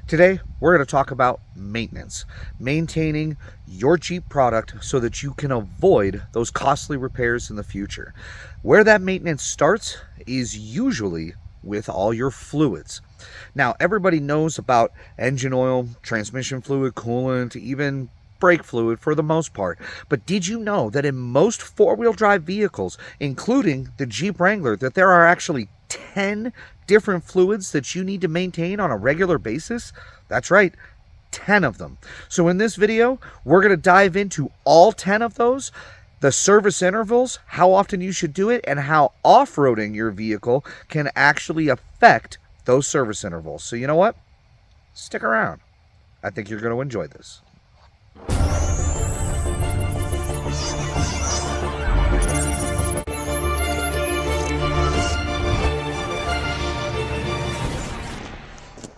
Today, we're going to talk about maintenance, maintaining your Jeep product so that you can avoid those costly repairs in the future. Where that maintenance starts is usually with all your fluids. Now, everybody knows about engine oil, transmission fluid, coolant, even brake fluid for the most part. But did you know that in most four-wheel drive vehicles, including the Jeep Wrangler, that there are actually 10 different fluids that you need to maintain on a regular basis? That's right, 10 of them. So in this video, we're going to dive into all 10 of those, the service intervals, how often you should do it, and how off-roading your vehicle can actually affect those service intervals. So you know what? Stick around. I think you're going to enjoy this.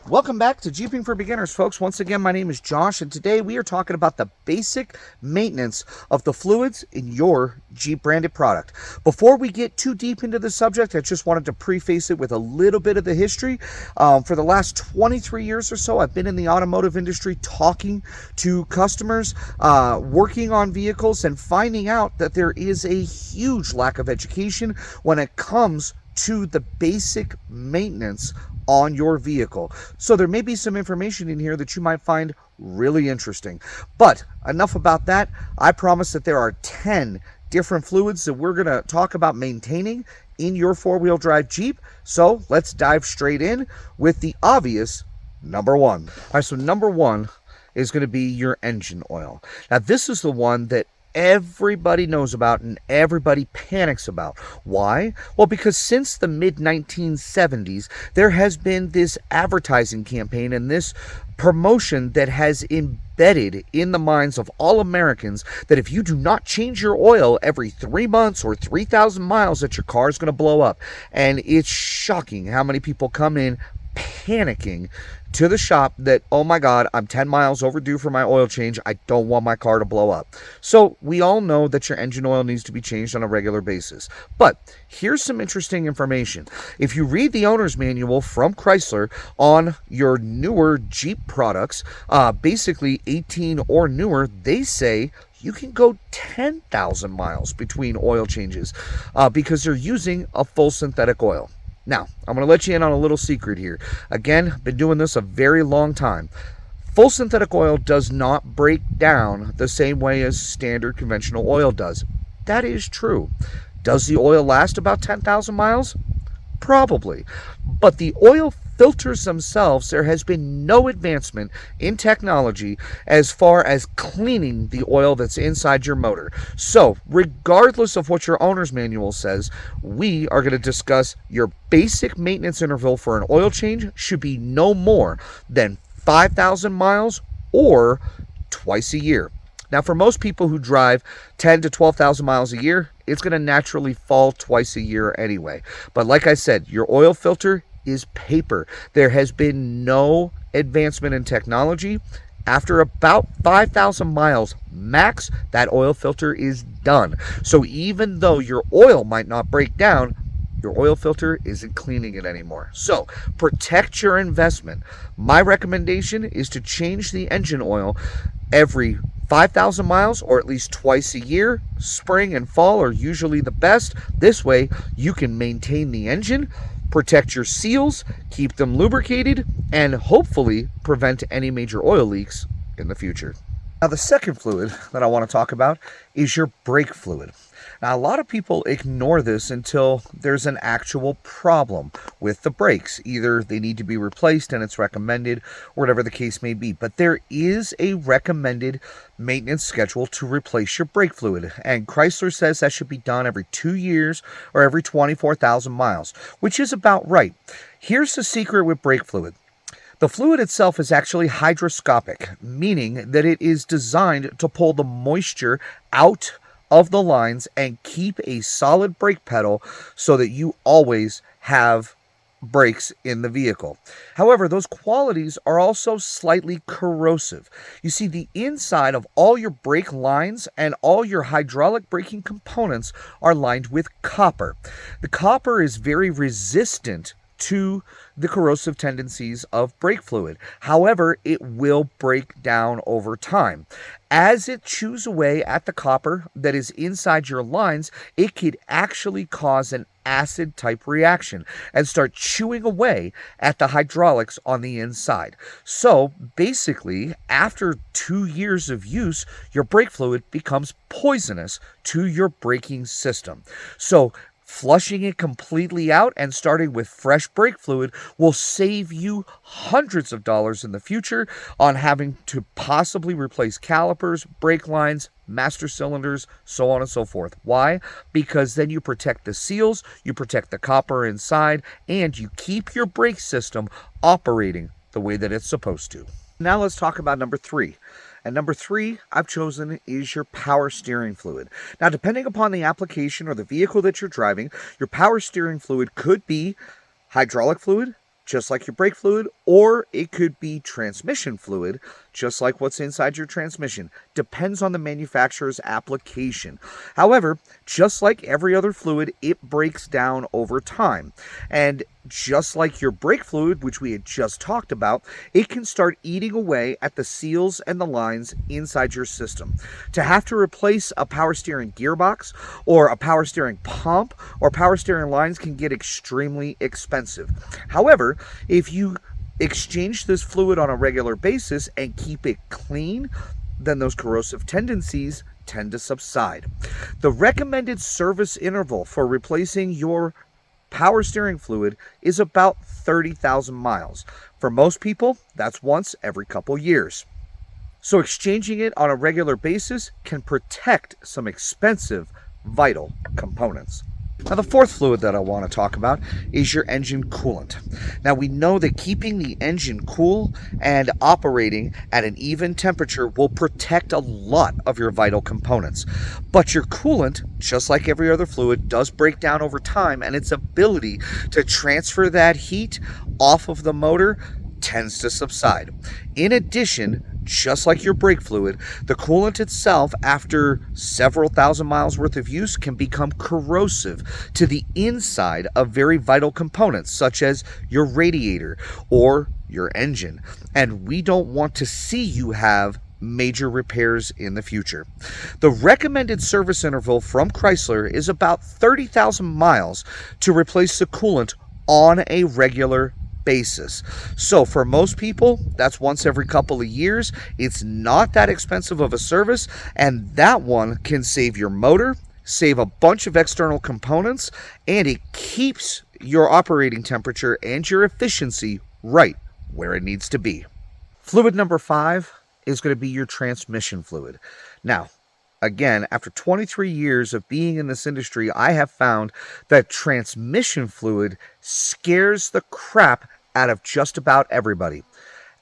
Welcome back to Jeeping for Beginners, folks. Once again, my name is Josh, and today we are talking about the basic maintenance of the fluids in your Jeep branded product. Before we get too deep into the subject, I just wanted to preface it with a little bit of the history. For the last 23 years or so, I've been in the automotive industry talking to customers, working on vehicles, and finding out that there is a huge lack of education when it comes to the basic maintenance on your vehicle. So there may be some information in here that you might find really interesting. But enough about that. I promise that there are 10 different fluids that we're going to talk about maintaining in your four-wheel drive Jeep. So let's dive straight in with the obvious number one. All right, so number one is going to be your engine oil. Now, this is the one that everybody knows about and everybody panics about. Why? Well, because since the mid-1970s, there has been this advertising campaign and this promotion that has embedded in the minds of all Americans that if you do not change your oil every 3 months or 3,000 miles, that your car is going to blow up. And it's shocking how many people come in panicking to the shop that, oh my God, I'm 10 miles overdue for my oil change. I don't want my car to blow up. So we all know that your engine oil needs to be changed on a regular basis. But here's some interesting information. If you read the owner's manual from Chrysler on your newer Jeep products, basically 18 or newer, they say you can go 10,000 miles between oil changes because they're using a full synthetic oil. Now, I'm going to let you in on a little secret here. Again, been doing this a very long time. Full synthetic oil does not break down the same way as standard conventional oil does. That is true. Does the oil last about 10,000 miles? Probably. But the oil filters themselves, there has been no advancement in technology as far as cleaning the oil that's inside your motor. So, regardless of what your owner's manual says, we are going to discuss your basic maintenance interval for an oil change should be no more than 5,000 miles or twice a year. Now, for most people who drive 10 to 12,000 miles a year, it's going to naturally fall twice a year anyway. But like I said, your oil filter is paper. There has been no advancement in technology. After about 5,000 miles max, that oil filter is done. So even though your oil might not break down, your oil filter isn't cleaning it anymore. So protect your investment. My recommendation is to change the engine oil every 5,000 miles or at least twice a year. Spring and fall are usually the best. This way you can maintain the engine, protect your seals, keep them lubricated, and hopefully prevent any major oil leaks in the future. Now, the second fluid that I want to talk about is your brake fluid. Now, a lot of people ignore this until there's an actual problem with the brakes. Either they need to be replaced and it's recommended, or whatever the case may be. But there is a recommended maintenance schedule to replace your brake fluid. And Chrysler says that should be done every 2 years or every 24,000 miles, which is about right. Here's the secret with brake fluid. The fluid itself is actually hydroscopic, meaning that it is designed to pull the moisture out of the lines and keep a solid brake pedal so that you always have brakes in the vehicle. However, those qualities are also slightly corrosive. You see, the inside of all your brake lines and all your hydraulic braking components are lined with copper. The copper is very resistant to the corrosive tendencies of brake fluid. However, it will break down over time. As it chews away at the copper that is inside your lines, it could actually cause an acid type reaction and start chewing away at the hydraulics on the inside. So basically, after 2 years of use, your brake fluid becomes poisonous to your braking system. So flushing it completely out and starting with fresh brake fluid will save you hundreds of dollars in the future on having to possibly replace calipers, brake lines, master cylinders, so on and so forth. Why? Because then you protect the seals, you protect the copper inside, and you keep your brake system operating the way that it's supposed to. Now let's talk about number 3. And number 3 I've chosen is your power steering fluid. Now, depending upon the application or the vehicle that you're driving, your power steering fluid could be hydraulic fluid, just like your brake fluid, or it could be transmission fluid, just like what's inside your transmission. Depends on the manufacturer's application. However, just like every other fluid, it breaks down over time. And just like your brake fluid, which we had just talked about, it can start eating away at the seals and the lines inside your system. To have to replace a power steering gearbox or a power steering pump or power steering lines can get extremely expensive. However, if you exchange this fluid on a regular basis and keep it clean, then those corrosive tendencies tend to subside. The recommended service interval for replacing your power steering fluid is about 30,000 miles. For most people, that's once every couple years. So exchanging it on a regular basis can protect some expensive, vital components. Now, the 4th fluid that I want to talk about is your engine coolant. Now, we know that keeping the engine cool and operating at an even temperature will protect a lot of your vital components. But your coolant, just like every other fluid, does break down over time, and its ability to transfer that heat off of the motor tends to subside. In addition, just like your brake fluid, the coolant itself, after several thousand miles worth of use, can become corrosive to the inside of very vital components, such as your radiator or your engine. And we don't want to see you have major repairs in the future. The recommended service interval from Chrysler is about 30,000 miles to replace the coolant on a regular basis. So for most people, that's once every couple of years. It's not that expensive of a service, and that one can save your motor, save a bunch of external components, and it keeps your operating temperature and your efficiency right where it needs to be. Fluid number 5 is going to be your transmission fluid. Now, again, after 23 years of being in this industry, I have found that transmission fluid scares the crap out of just about everybody.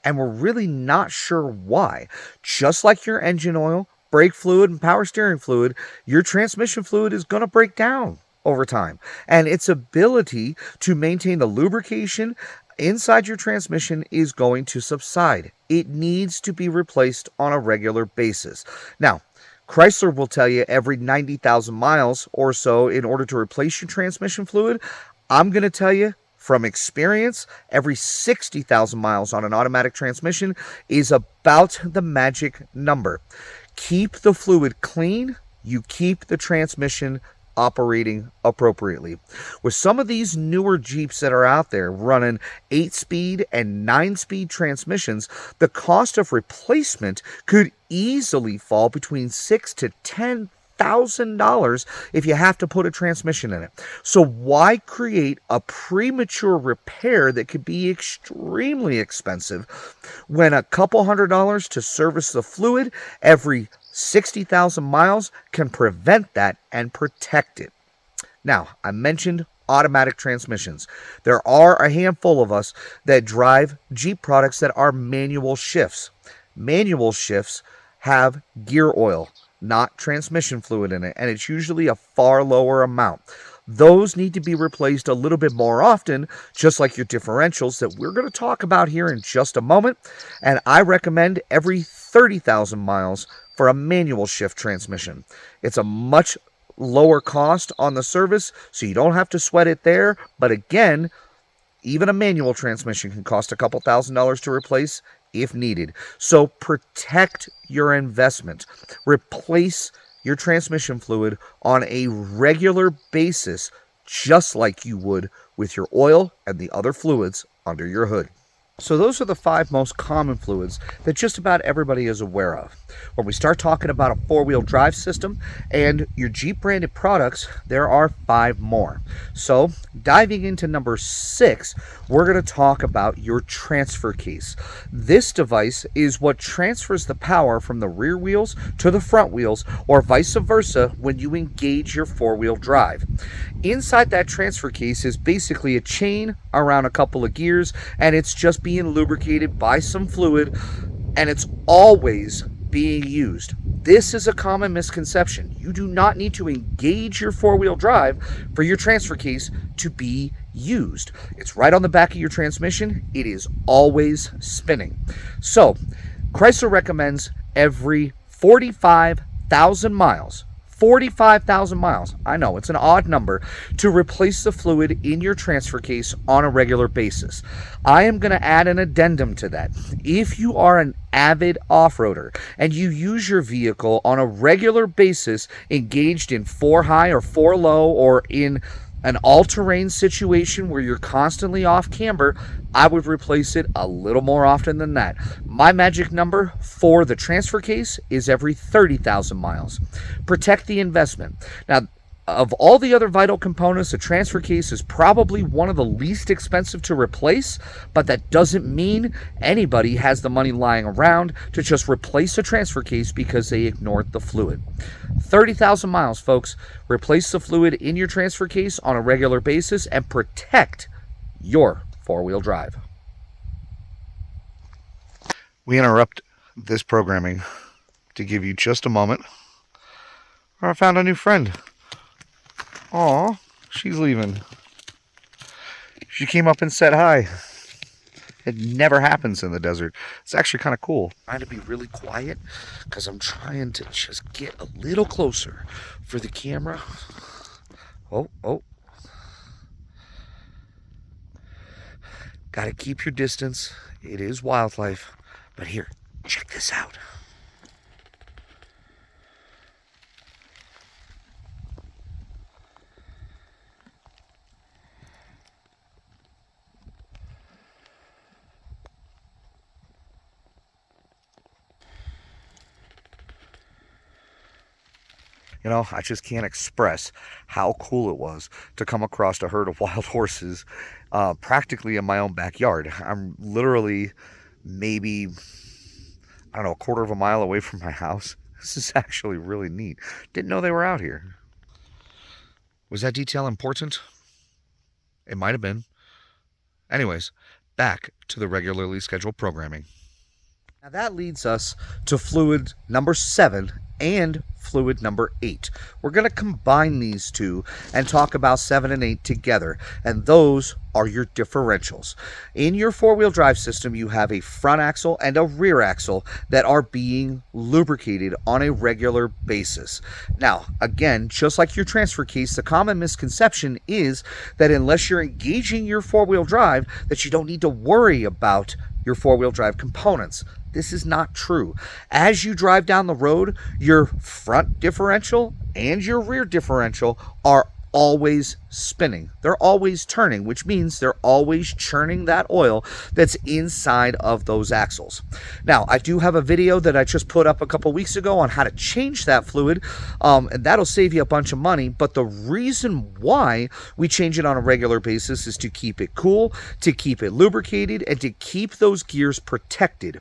And we're really not sure why. Just like your engine oil, brake fluid, and power steering fluid, your transmission fluid is going to break down over time. And its ability to maintain the lubrication inside your transmission is going to subside. It needs to be replaced on a regular basis. Now, Chrysler will tell you every 90,000 miles or so in order to replace your transmission fluid. I'm going to tell you from experience, every 60,000 miles on an automatic transmission is about the magic number. Keep the fluid clean, you keep the transmission operating appropriately. With some of these newer Jeeps that are out there running 8-speed and 9-speed transmissions, the cost of replacement could easily fall between $6,000 to $10,000 if you have to put a transmission in it. So why create a premature repair that could be extremely expensive when a couple $100 to service the fluid every 60,000 miles can prevent that and protect it? Now, I mentioned automatic transmissions. There are a handful of us that drive Jeep products that are manual shifts. Manual shifts have gear oil, not transmission fluid in it, and it's usually a far lower amount. Those need to be replaced a little bit more often, just like your differentials that we're going to talk about here in just a moment. And I recommend every 30,000 miles for a manual shift transmission. It's a much lower cost on the service, so you don't have to sweat it there. But again, Even a manual transmission can cost a couple $1,000s to replace if needed. So protect your investment. Replace your transmission fluid on a regular basis, just like you would with your oil and the other fluids under your hood. So those are the 5 most common fluids that just about everybody is aware of. When we start talking about a 4-wheel drive system and your Jeep branded products, there are 5 more. So diving into number 6, we're going to talk about your transfer case. This device is what transfers the power from the rear wheels to the front wheels, or vice versa, when you engage your 4-wheel drive. Inside that transfer case is basically a chain around a couple of gears, and it's just being lubricated by some fluid, and it's always being used. This is a common misconception. You do not need to engage your 4-wheel drive for your transfer case to be used. It's right on the back of your transmission. It is always spinning. So Chrysler recommends every 45,000 miles, 45,000 miles, I know it's an odd number, to replace the fluid in your transfer case on a regular basis. I am going to add an addendum to that. If you are an avid off-roader and you use your vehicle on a regular basis, engaged in 4 high or 4 low, or in an all-terrain situation where you're constantly off camber, I would replace it a little more often than that. My magic number for the transfer case is every 30,000 miles. Protect the investment. Now, of all the other vital components, the transfer case is probably one of the least expensive to replace, but that doesn't mean anybody has the money lying around to just replace a transfer case because they ignored the fluid. 30,000 miles, folks. Replace the fluid in your transfer case on a regular basis and protect your 4-wheel drive. We interrupt this programming to give you just a moment. I found a new friend. Aw, she's leaving. She came up and said hi. It never happens in the desert. It's actually kind of cool. I'm trying to be really quiet because I'm trying to just get a little closer for the camera. Oh. Gotta keep your distance. It is wildlife. But here, check this out. You know, I just can't express how cool it was to come across a herd of wild horses practically in my own backyard. I'm literally maybe, I don't know, a quarter of a mile away from my house. This is actually really neat. Didn't know they were out here. Was that detail important? It might have been. Anyways, back to the regularly scheduled programming. Now that leads us to fluid number 7 and fluid number 8. We're going to combine these two and talk about 7 and 8 together, and those are your differentials. In your 4-wheel drive system, you have a front axle and a rear axle that are being lubricated on a regular basis. Now, again, just like your transfer case, the common misconception is that unless you're engaging your 4-wheel drive, that you don't need to worry about your 4-wheel drive components. This is not true. As you drive down the road, your front differential and your rear differential are always spinning. They're always turning, which means they're always churning that oil that's inside of those axles. Now, I do have a video that I just put up a couple weeks ago on how to change that fluid, and that'll save you a bunch of money. But the reason why we change it on a regular basis is to keep it cool, to keep it lubricated, and to keep those gears protected.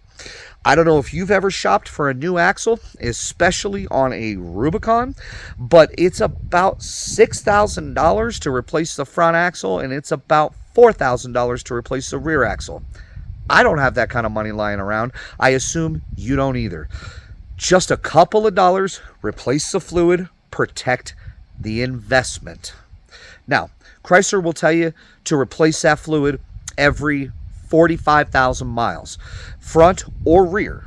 I don't know if you've ever shopped for a new axle, especially on a Rubicon, but it's about $6,000 to replace the front axle, and it's about $4,000 to replace the rear axle. I don't have that kind of money lying around. I assume you don't either. Just a couple of dollars, replace the fluid, protect the investment. Now, Chrysler will tell you to replace that fluid every 45,000 miles, front or rear.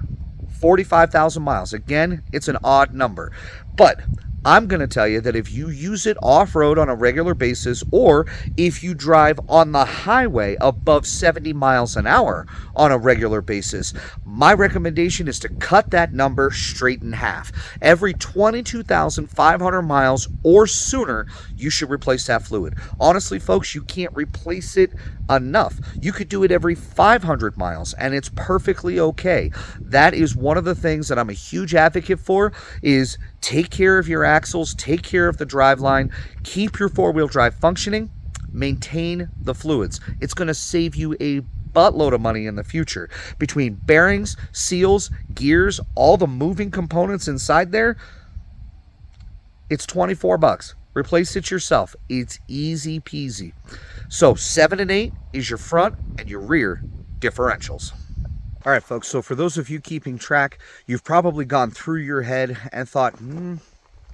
45,000 miles. Again, it's an odd number, but I'm going to tell you that if you use it off-road on a regular basis, or if you drive on the highway above 70 miles an hour on a regular basis, my recommendation is to cut that number straight in half. Every 22,500 miles or sooner, you should replace that fluid. Honestly, folks, you can't replace it enough. You could do it every 500 miles and it's perfectly okay. That is one of the things that I'm a huge advocate for, is take care of your axles, take care of the driveline, keep your four-wheel drive functioning, maintain the fluids. It's going to save you a buttload of money in the future. Between bearings, seals, gears, all the moving components inside there, it's $24. Replace it yourself. It's easy peasy. So 7 and 8 is your front and your rear differentials. All right, folks, so for those of you keeping track, you've probably gone through your head and thought,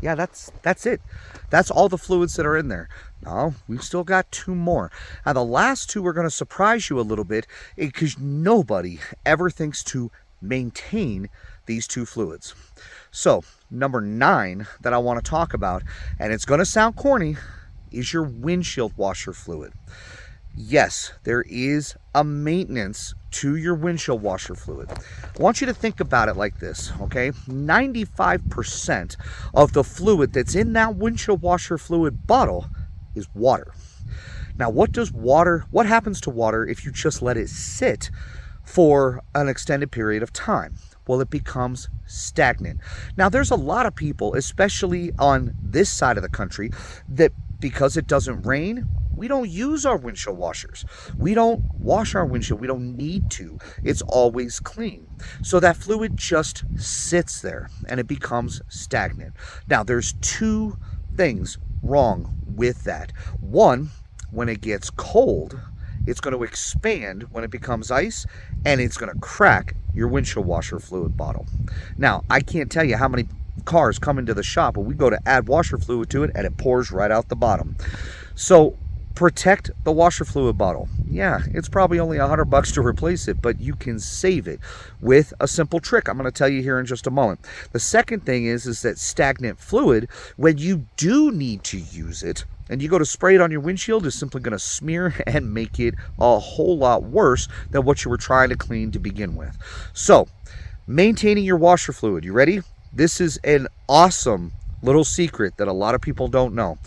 yeah, that's it. That's all the fluids that are in there. No, we've still got 2 more. Now, the last 2 are going to surprise you a little bit, because nobody ever thinks to maintain these 2 fluids. So, number 9 that I want to talk about, and it's going to sound corny, is your windshield washer fluid. Yes, there is a maintenance to your windshield washer fluid. I want you to think about it like this, okay? 95% of the fluid that's in that windshield washer fluid bottle is water. Now, what happens to water if you just let it sit for an extended period of time? Well, it becomes stagnant. Now, there's a lot of people, especially on this side of the country, that because it doesn't rain, we don't use our windshield washers. We don't wash our windshield. We don't need to. It's always clean. So that fluid just sits there and it becomes stagnant. Now, there's 2 things wrong with that. One, when it gets cold, it's going to expand when it becomes ice, and it's going to crack your windshield washer fluid bottle. Now, I can't tell you how many cars come into the shop and we go to add washer fluid to it and it pours right out the bottom. So protect the washer fluid bottle. Yeah, it's probably only $100 to replace it, but you can save it with a simple trick I'm going to tell you here in just a moment. The second thing is that stagnant fluid, when you do need to use it and you go to spray it on your windshield, is simply going to smear and make it a whole lot worse than what you were trying to clean to begin with. So, maintaining your washer fluid. You ready? This is an awesome little secret that a lot of people don't know.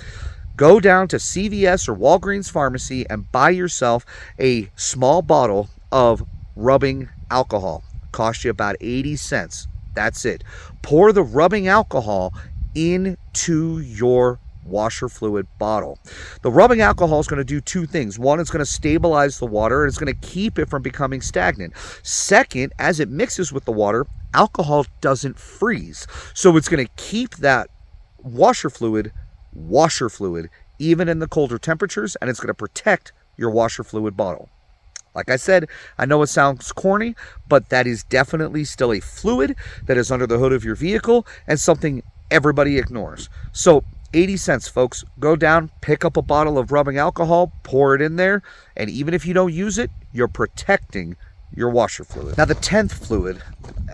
Go down to CVS or Walgreens Pharmacy and buy yourself a small bottle of rubbing alcohol. Cost you about 80 cents. That's it. Pour the rubbing alcohol into your washer fluid bottle. The rubbing alcohol is going to do 2 things. One, it's going to stabilize the water and it's going to keep it from becoming stagnant. Second, as it mixes with the water, alcohol doesn't freeze. So it's going to keep that washer fluid even in the colder temperatures, and it's going to protect your washer fluid bottle. Like I said, I know it sounds corny, but that is definitely still a fluid that is under the hood of your vehicle and something everybody ignores. So 80 cents, folks. Go down, pick up a bottle of rubbing alcohol, pour it in there, and even if you don't use it, you're protecting your washer fluid. Now, the 10th fluid,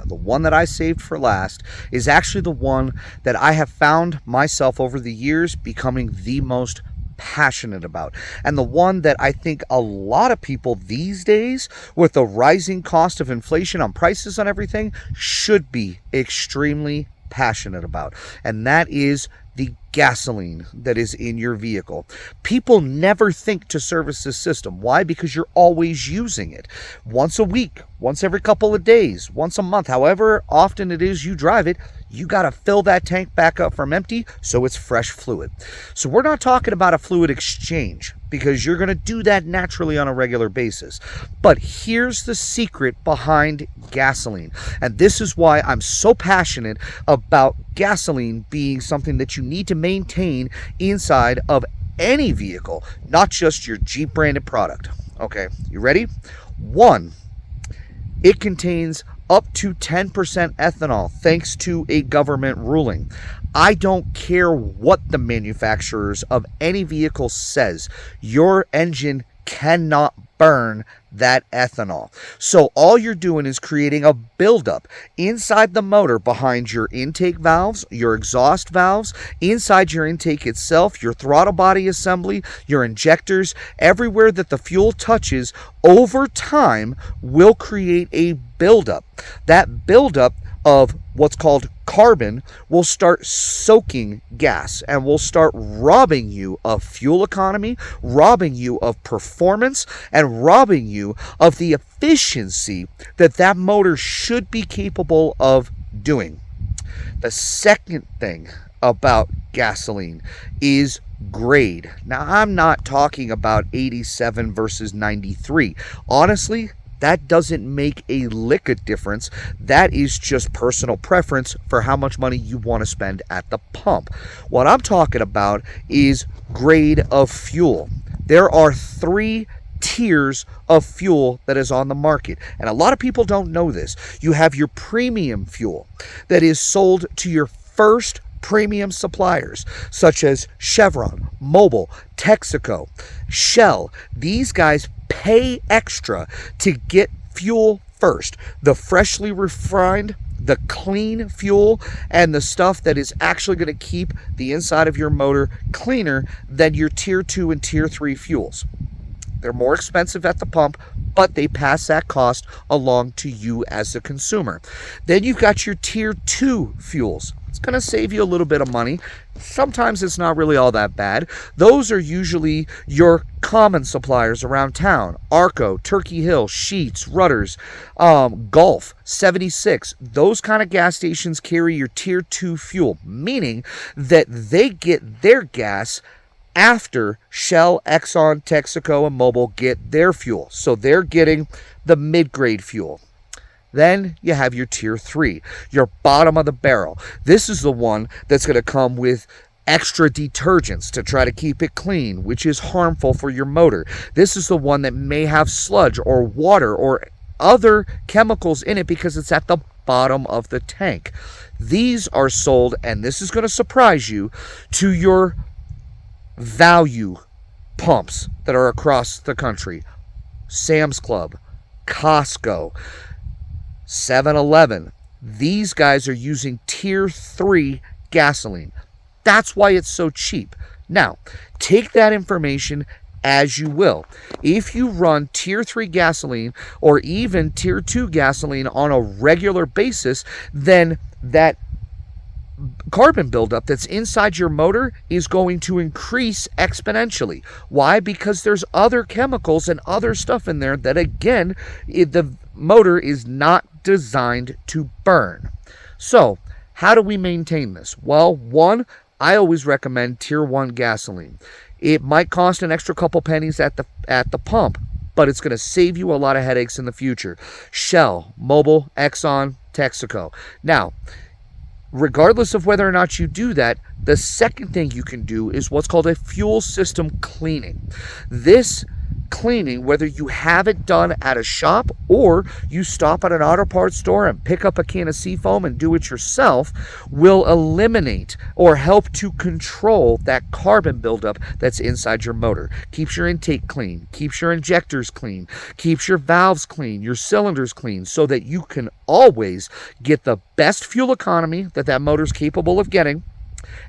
the one that I saved for last, is actually the one that I have found myself over the years becoming the most passionate about, and the one that I think a lot of people these days, with the rising cost of inflation on prices on everything, should be extremely passionate about, and that is the gasoline that is in your vehicle. People never think to service this system. Why? Because you're always using it. Once a week, once every couple of days, once a month, however often it is you drive it, you got to fill that tank back up from empty so it's fresh fluid. So we're not talking about a fluid exchange, because you're going to do that naturally on a regular basis. But here's the secret behind gasoline. And this is why I'm so passionate about gasoline being something that you need to maintain inside of any vehicle, not just your Jeep branded product. Okay, you ready? 1, it contains up to 10% ethanol thanks to a government ruling. I don't care what the manufacturers of any vehicle says. Your engine cannot burn that ethanol. So all you're doing is creating a buildup inside the motor behind your intake valves, your exhaust valves, inside your intake itself, your throttle body assembly, your injectors, everywhere that the fuel touches over time will create a buildup. That buildup of what's called carbon will start soaking gas and will start robbing you of fuel economy, robbing you of performance, and robbing you of the efficiency that that motor should be capable of doing. The second thing about gasoline is grade. Now, I'm not talking about 87 versus 93. Honestly, that doesn't make a lick of difference. That is just personal preference for how much money you want to spend at the pump. What I'm talking about is grade of fuel. There are 3 tiers of fuel that is on the market, and a lot of people don't know this. You have your premium fuel that is sold to your first premium suppliers such as Chevron, Mobil, Texaco, Shell. These guys pay extra to get fuel first. The freshly refined, the clean fuel, and the stuff that is actually going to keep the inside of your motor cleaner than your tier 2 and tier 3 fuels. They're more expensive at the pump, but they pass that cost along to you as a consumer. Then you've got your tier 2 fuels. It's going to save you a little bit of money. Sometimes it's not really all that bad. Those are usually your common suppliers around town. Arco, Turkey Hill, Sheetz, Rudders, Gulf, 76. Those kind of gas stations carry your tier 2 fuel, meaning that they get their gas after Shell, Exxon, Texaco, and Mobil get their fuel. So they're getting the mid-grade fuel. Then you have your tier 3, your bottom of the barrel. This is the one that's going to come with extra detergents to try to keep it clean, which is harmful for your motor. This is the one that may have sludge or water or other chemicals in it because it's at the bottom of the tank. These are sold, and this is going to surprise you, to your value pumps that are across the country. Sam's Club, Costco, 7-Eleven. These guys are using tier 3 gasoline. That's why it's so cheap. Now, take that information as you will. If you run tier 3 gasoline or even tier 2 gasoline on a regular basis, then that carbon buildup that's inside your motor is going to increase exponentially. Why? Because there's other chemicals and other stuff in there that, again, the motor is not designed to burn. So, how do we maintain this? Well, one, I always recommend tier 1 gasoline. It might cost an extra couple pennies at the pump, but it's going to save you a lot of headaches in the future. Shell, Mobil, Exxon, Texaco. Now, regardless of whether or not you do that, the second thing you can do is what's called a fuel system cleaning. This cleaning, whether you have it done at a shop or you stop at an auto parts store and pick up a can of Seafoam and do it yourself, will eliminate or help to control that carbon buildup that's inside your motor. Keeps your intake clean, keeps your injectors clean, keeps your valves clean, your cylinders clean, so that you can always get the best fuel economy that motor's capable of getting,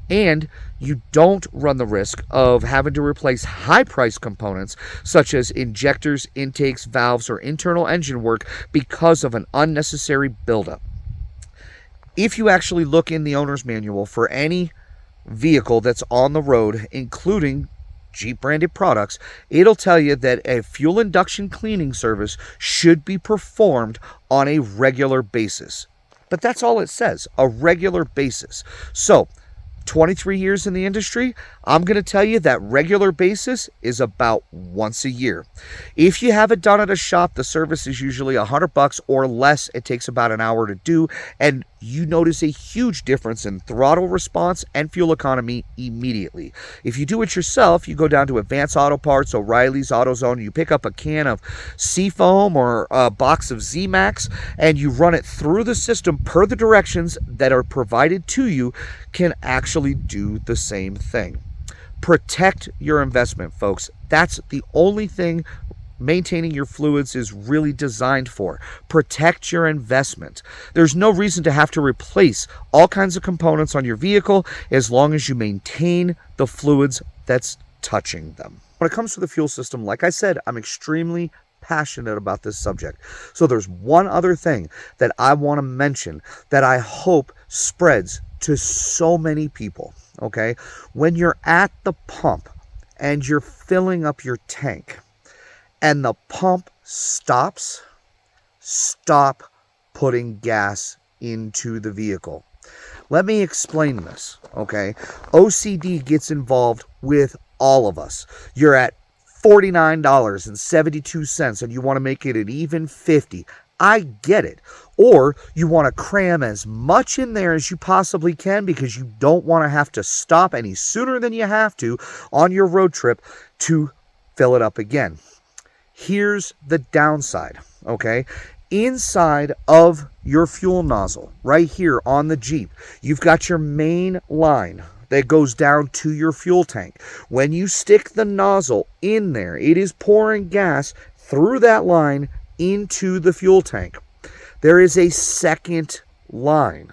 and you don't run the risk of having to replace high-priced components such as injectors, intakes, valves, or internal engine work because of an unnecessary buildup. If you actually look in the owner's manual for any vehicle that's on the road, including Jeep branded products, it'll tell you that a fuel induction cleaning service should be performed on a regular basis. But that's all it says, a regular basis. So, 23 years in the industry, I'm going to tell you that regular basis is about once a year. If you have it done at a shop, the service is usually $100 or less. It takes about an hour to do, and you notice a huge difference in throttle response and fuel economy immediately. If you do it yourself, you go down to Advanced Auto Parts, O'Reilly's, AutoZone, you pick up a can of Seafoam or a box of Z-Max, and you run it through the system per the directions that are provided to you, can actually do the same thing. Protect your investment, folks. That's the only thing maintaining your fluids is really designed for. Protect your investment. There's no reason to have to replace all kinds of components on your vehicle as long as you maintain the fluids that's touching them. When it comes to the fuel system, like I said, I'm extremely passionate about this subject. So there's one other thing that I want to mention that I hope spreads to so many people, okay? When you're at the pump and you're filling up your tank and the pump stops, stop putting gas into the vehicle. Let me explain this, okay? OCD gets involved with all of us. You're at $49.72 and you want to make it an even 50. I get it. Or you want to cram as much in there as you possibly can because you don't want to have to stop any sooner than you have to on your road trip to fill it up again. Here's the downside, okay? Inside of your fuel nozzle, right here on the Jeep, you've got your main line that goes down to your fuel tank. When you stick the nozzle in there, it is pouring gas through that line into the fuel tank. There is a second line,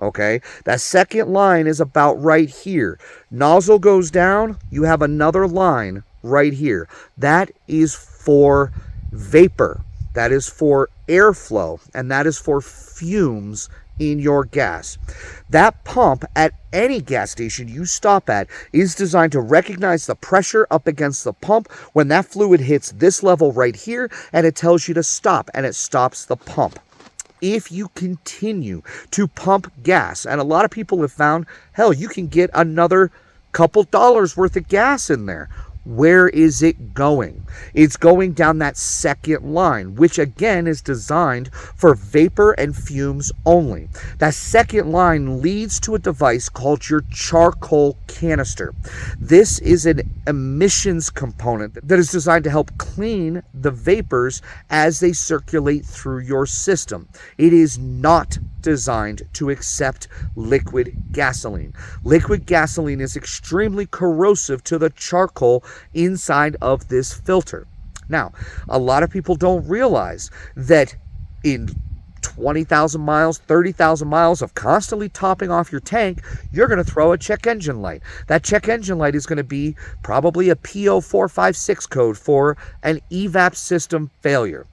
okay? That second line is about right here. Nozzle goes down, you have another line right here. That is for vapor. That is for airflow, and that is for fumes in your gas. That pump at any gas station you stop at is designed to recognize the pressure up against the pump when that fluid hits this level right here, and it tells you to stop, and it stops the pump. If you continue to pump gas, and a lot of people have found, hell, you can get another couple dollars worth of gas in there. Where is it going? It's going down that second line, which again is designed for vapor and fumes only. That second line leads to a device called your charcoal canister. This is an emissions component that is designed to help clean the vapors as they circulate through your system. It is not designed to accept liquid gasoline. Liquid gasoline is extremely corrosive to the charcoal inside of this filter. Now, a lot of people don't realize that in 20,000 miles, 30,000 miles of constantly topping off your tank, you're going to throw a check engine light. That check engine light is going to be probably a P0456 code for an evap system failure.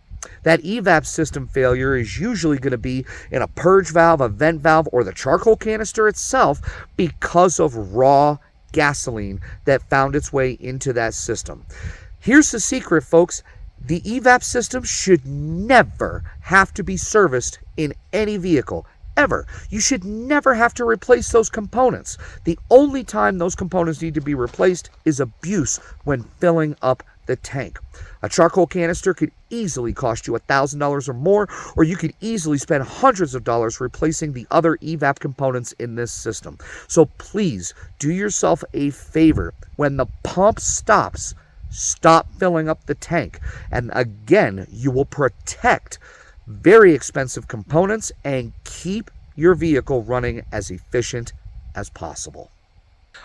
That evap system failure is usually going to be in a purge valve, a vent valve, or the charcoal canister itself because of raw gasoline that found its way into that system. Here's the secret, folks. The evap system should never have to be serviced in any vehicle, ever. You should never have to replace those components. The only time those components need to be replaced is abuse when filling up the tank. A charcoal canister could easily cost you $1,000 or more, or you could easily spend hundreds of dollars replacing the other evap components in this system. So please do yourself a favor. When the pump stops, stop filling up the tank. And again, you will protect very expensive components and keep your vehicle running as efficient as possible.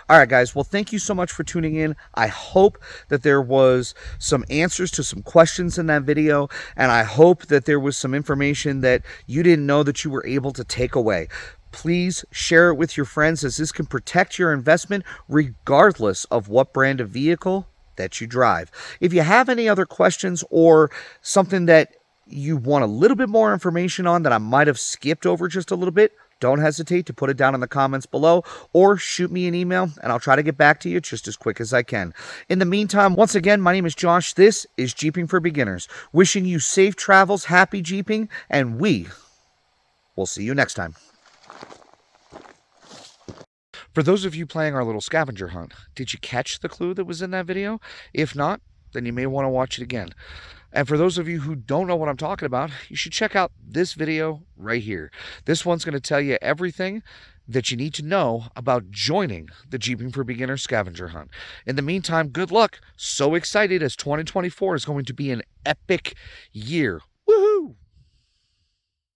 All right, guys. Well, thank you so much for tuning in. I hope that there was some answers to some questions in that video, and I hope that there was some information that you didn't know that you were able to take away. Please share it with your friends, as this can protect your investment regardless of what brand of vehicle that you drive. If you have any other questions or something that you want a little bit more information on that I might have skipped over just a little bit, don't hesitate to put it down in the comments below or shoot me an email and I'll try to get back to you just as quick as I can. In the meantime, once again, my name is Josh. This is Jeeping for Beginners. Wishing you safe travels, happy Jeeping, and we will see you next time. For those of you playing our little scavenger hunt, did you catch the clue that was in that video? If not, then you may want to watch it again. And for those of you who don't know what I'm talking about, you should check out this video right here. This one's going to tell you everything that you need to know about joining the Jeeping for Beginners scavenger hunt. In the meantime, good luck. So excited, as 2024 is going to be an epic year